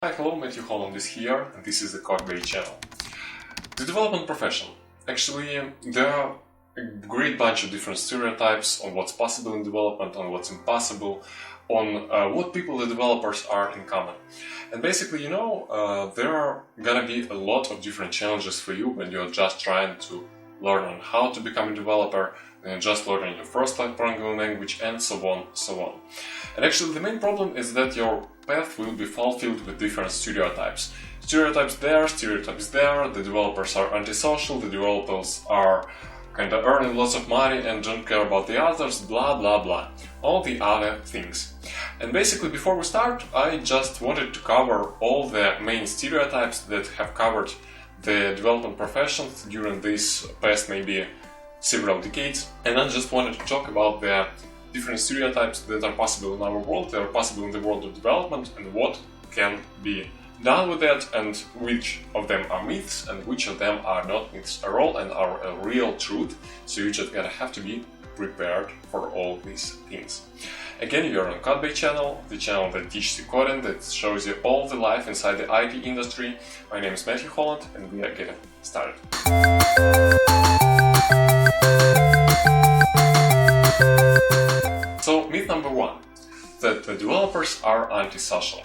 Hi, hello, Matthew Holland is here, and this is the Codebase channel. The development profession. Actually, there are a great bunch of different stereotypes on what's possible in development, on what's impossible, on what people, the developers, are in common. And basically, there are gonna be a lot of different challenges for you when you're just trying to learn on how to become a developer, and just learning your first programming language, and so on, so on. And actually, the main problem is that your path will be filled with different stereotypes. Stereotypes there, stereotypes there, the developers are antisocial, the developers are kind of earning lots of money and don't care about the others, blah blah blah. All the other things. And basically, before we start, I just wanted to cover all the main stereotypes that have covered the development professions during these past maybe several decades, and I just wanted to talk about the different stereotypes that are possible in our world, that are possible in the world of development, and what can be done with that, and which of them are myths and which of them are not myths at all and are a real truth. So you just gotta have to be prepared for all these things. Again, you're on Codebase channel, the channel that teaches you coding, that shows you all the life inside the IT industry. My name is Matthew Holland, and we are getting started. So, myth number one, that the developers are antisocial.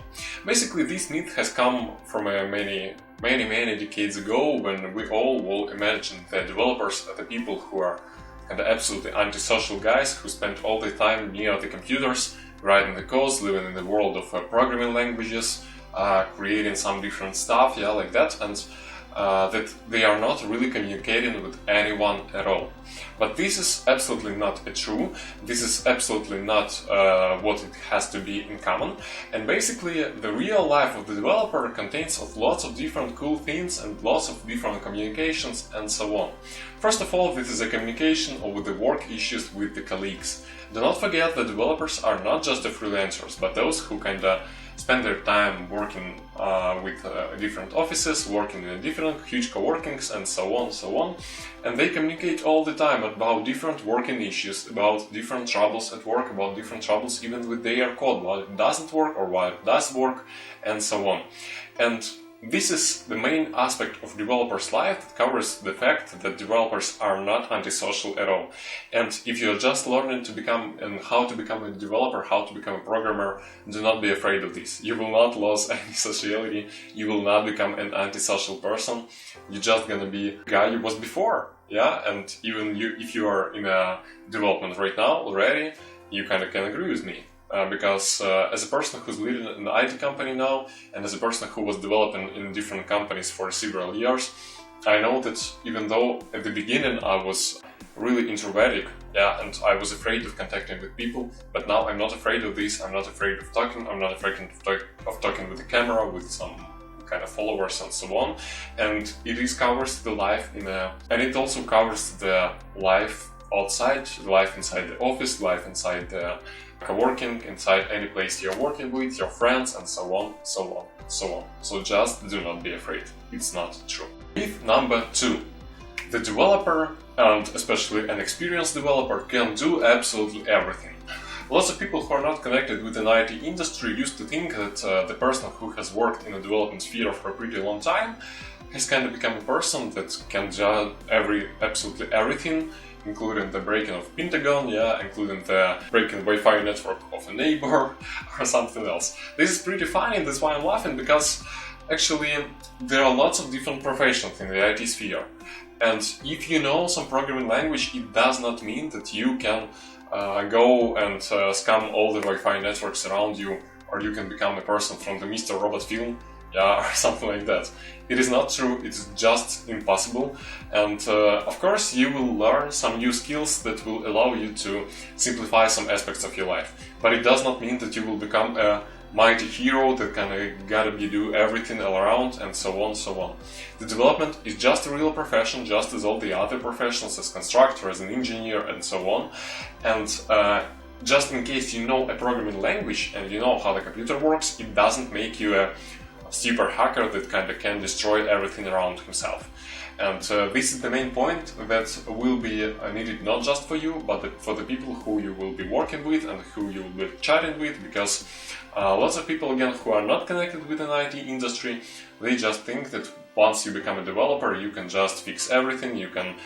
Basically, this myth has come from many decades ago, when we all will imagine the developers are the people who are kind of absolutely antisocial guys who spend all the time near the computers, writing the codes, living in the world of programming languages, creating some different stuff, like that, and that they are not really communicating with anyone at all. But this is absolutely not true. This is absolutely not what it has to be in common. And basically, the real life of the developer contains of lots of different cool things and lots of different communications and so on. First of all, this is a communication over the work issues with the colleagues. Do not forget that developers are not just the freelancers, but those who kind of spend their time working with different offices, working in different huge coworkings, and so on, and they communicate all the time about different working issues, about different troubles at work, about different troubles even with their code, why it doesn't work or why it does work, and so on. And this is the main aspect of developers' life that covers the fact that developers are not antisocial at all. And if you're just learning to become and how to become a developer, how to become a programmer, do not be afraid of this. You will not lose any sociality, you will not become an antisocial person, you're just gonna be the guy you was before. And even if you are in a development right now already, you kind of can agree with me. Because as a person who's leading an IT company now, and as a person who was developing in different companies for several years, I know that even though at the beginning I was really introverted, and I was afraid of contacting with people, but now I'm not afraid of this, I'm not afraid of talking, I'm not afraid of talking with the camera, with some kind of followers and so on, and it covers the life and it also covers the life outside, the life inside the office, life inside the co-working, inside any place you're working with, your friends, and so on. So just do not be afraid. It's not true. Myth number two. The developer, and especially an experienced developer, can do absolutely everything. Lots of people who are not connected with an IT industry used to think that the person who has worked in the development sphere for a pretty long time has kind of become a person that can do absolutely everything, including the breaking of Pentagon, including the breaking Wi-Fi network of a neighbor or something else. This is pretty funny, that's why I'm laughing, because actually there are lots of different professions in the IT sphere. And if you know some programming language, it does not mean that you can go and scam all the Wi-Fi networks around you, or you can become a person from the Mr. Robot film, or something like that. It is not true, it's just impossible, and of course you will learn some new skills that will allow you to simplify some aspects of your life, but it does not mean that you will become a mighty hero that can do everything all around, and so on. The development is just a real profession, just as all the other professions, as constructor, as an engineer, and so on, and just in case you know a programming language and you know how the computer works, it doesn't make you a super hacker that kind of can destroy everything around himself. And this is the main point that will be needed not just for you, but for the people who you will be working with and who you will be chatting with, because lots of people, again, who are not connected with an IT industry, they just think that once you become a developer, you can just fix everything, you can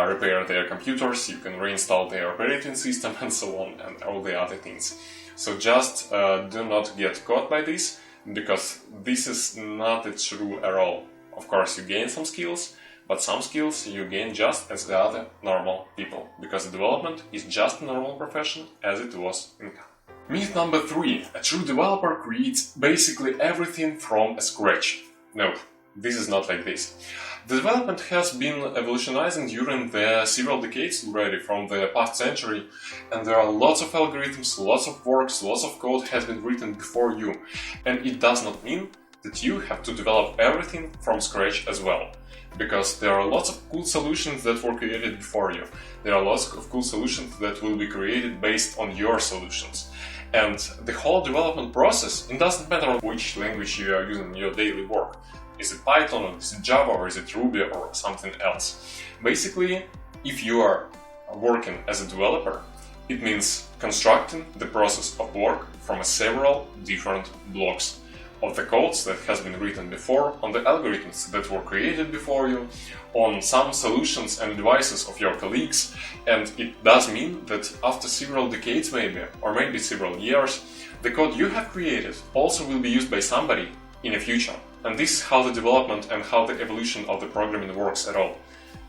repair their computers, you can reinstall their operating system and so on, and all the other things. So just do not get caught by this, because this is not true at all. Of course, you gain some skills, but some skills you gain just as the other normal people, because development is just a normal profession as it was in Canada. Myth number 3. A true developer creates basically everything from scratch. No, this is not like this. The development has been evolutionizing during the several decades already from the past century, and there are lots of algorithms, lots of works, lots of code has been written before you, and it does not mean that you have to develop everything from scratch as well. Because there are lots of cool solutions that were created before you. There are lots of cool solutions that will be created based on your solutions. And the whole development process, it doesn't matter which language you are using in your daily work. Is it Python, or is it Java, or is it Ruby, or something else? Basically, if you are working as a developer, it means constructing the process of work from several different blocks of the codes that has been written before, on the algorithms that were created before you, on some solutions and devices of your colleagues, and it does mean that after several decades maybe, or maybe several years, the code you have created also will be used by somebody in the future. And this is how the development and how the evolution of the programming works at all.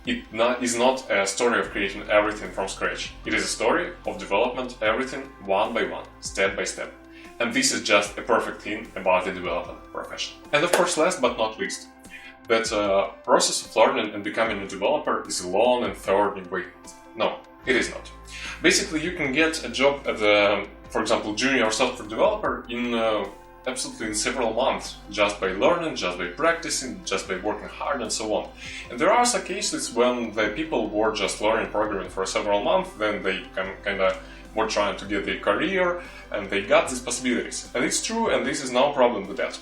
It is not a story of creating everything from scratch. It is a story of development everything one by one, step by step. And this is just a perfect thing about the development profession. And of course, last but not least, that process of learning and becoming a developer is a long and thorny way. No, it is not. Basically, you can get a job as a, for example, junior software developer in absolutely in several months, just by learning, just by practicing, just by working hard and so on. And there are some cases when the people were just learning programming for several months, then they kind of were trying to get their career, and they got these possibilities. And it's true, and this is no problem with that.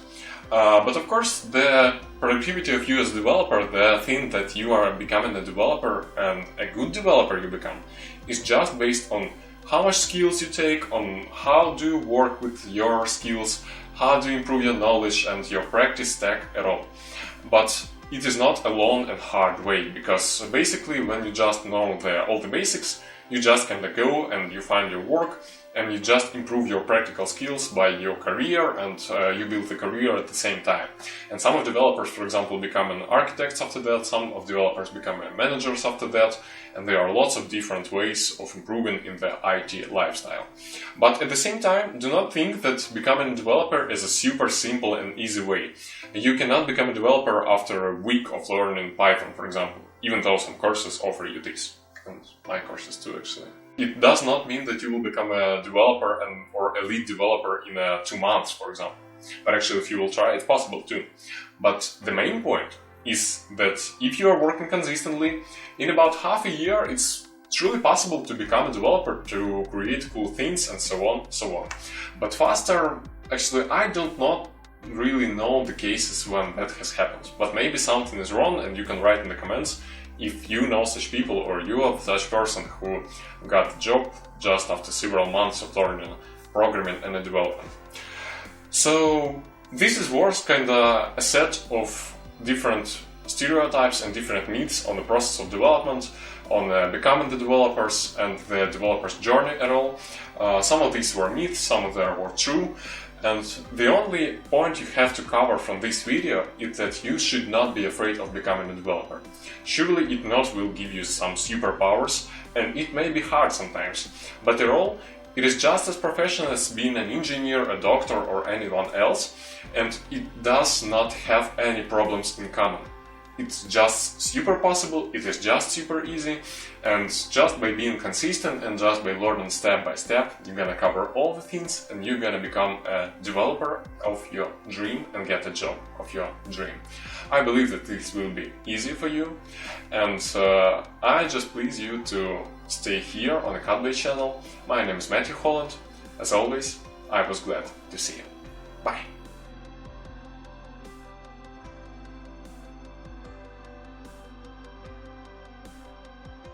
But of course, the productivity of you as a developer, the thing that you are becoming a developer and a good developer you become, is just based on how much skills you take, on how do you work with your skills, how do you improve your knowledge and your practice stack at all. But it is not a long and hard way, because basically when you just know all the basics, you just kind of go and you find your work and you just improve your practical skills by your career, and you build a career at the same time. And some of developers, for example, become an architects after that, some of developers become managers after that, and there are lots of different ways of improving in the IT lifestyle. But at the same time, do not think that becoming a developer is a super simple and easy way. You cannot become a developer after a week of learning Python, for example, even though some courses offer you this. And my courses too, actually. It does not mean that you will become a developer or a lead developer in 2 months, for example. But actually, if you will try, it's possible too. But the main point is that if you are working consistently, in about half a year, it's truly possible to become a developer, to create cool things and so on, so on. But faster, actually, I don't really know the cases when that has happened. But maybe something is wrong, and you can write in the comments if you know such people, or you are such person who got the job just after several months of learning programming and development. So this was kind of a set of different stereotypes and different myths on the process of development, on becoming the developers and the developer's journey at all. Some of these were myths, some of them were true. And the only point you have to cover from this video is that you should not be afraid of becoming a developer. Surely it not will give you some superpowers, and it may be hard sometimes, but at all, it is just as professional as being an engineer, a doctor, or anyone else, and it does not have any problems in common. It's just super possible, it is just super easy, and just by being consistent and just by learning step by step, you're gonna cover all the things and you're gonna become a developer of your dream and get a job of your dream. I believe that this will be easy for you, and I just please you to stay here on the Codebase channel. My name is Matthew Holland. As always, I was glad to see you. Bye!